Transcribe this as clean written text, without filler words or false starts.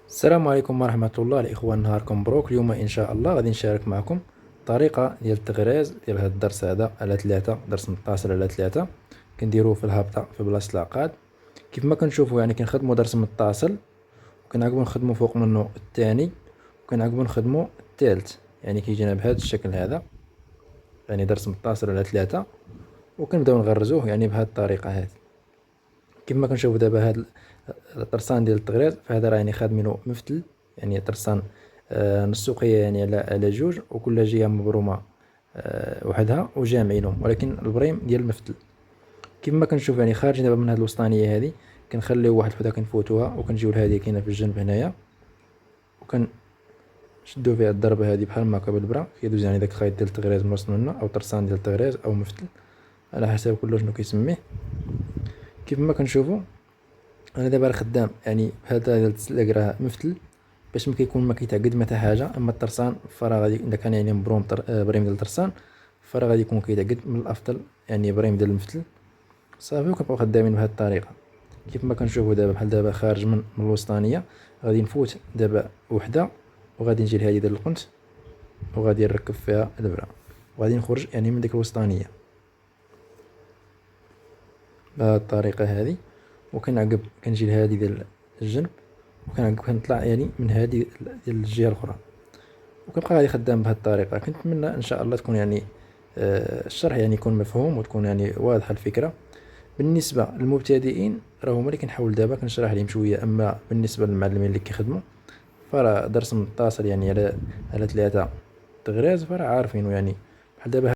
السلام عليكم ورحمة الله الإخوان، نهاركم مبروك. اليوم إن شاء الله غادي نشارك معكم طريقة ديال التغريز ديال هذا الدرس هذا على 3، درس متصل على 3 كنديروه في الهابطة في بلاصة العقاد. كيف ما كنشوفوا يعني كنخدموا درس متصل، وكنعقبوا نخدموا فوق منه الثاني، وكنعقبوا نخدموا الثالث، يعني كيجينا بهذا الشكل هذا، يعني درس متصل على 3، وكنبداو نغرزوه يعني بهذه الطريقة هذه. كيف ما كنشوفوا دابا هاد الطرسان ديال التغريز، فهذا راه يعني خادمينو مفتل، يعني طرسان نسوقيه يعني على جوج، وكل جهه مبرومه وحدها وجامعينهم، ولكن البريم ديال المفتل. كيف ما كنشوف يعني خارجين دابا من هاد الوسطانيه هذه، كنخليو واحد الحده كنفوتوها، وكنجيو لهادي كاينه في الجنب هنايا، وكنشدو فيها الضربه هذه بحال ما هكا بالبرا، كيدوز يعني داك الخيط ديال التغريز من وسط منه، او طرسان ديال التغريز او مفتل على حسب كل شنو كيسميه. كيف ما كنشوفوا انا دابا راه خدام يعني بهذا ديال التسلاق راه مفتل، باش ما كيتعقد متى حاجه. اما الطرسان فراه غادي اذا كان يعني مبروم بريم ديال الطرسان، فراه غادي يكون كيتعقد. من الافضل يعني بريم ديال المفتل صافي، وكنبقاو خدامين بهذه الطريقه. كيف ما كنشوفوا دابا بحال دابا خارج من الوسطانيه، غادي نفوت دابا وحده، وغادي نجي لهادي ديال القنت، وغادي نركب فيها البرا، وغادي نخرج يعني من ديك الوسطانيه بهذه الطريقه هذه. وكنعقب كنجي لهادي ديال الجنب، وكنعقب كنطلع يعني من هادي ديال الجهه الاخرى، وكنبقى غادي خدام بهذه الطريقه. كنتمنى ان شاء الله تكون يعني الشرح يعني يكون مفهوم، وتكون يعني واضحه الفكره. بالنسبه للمبتدئين راه هما اللي كنحاول دابا كنشرح لهم شويه، اما بالنسبه للمعلمين اللي كيخدموا فراه درس متصل يعني على 3 تغريز، فراه عارفينه يعني. بحال دابا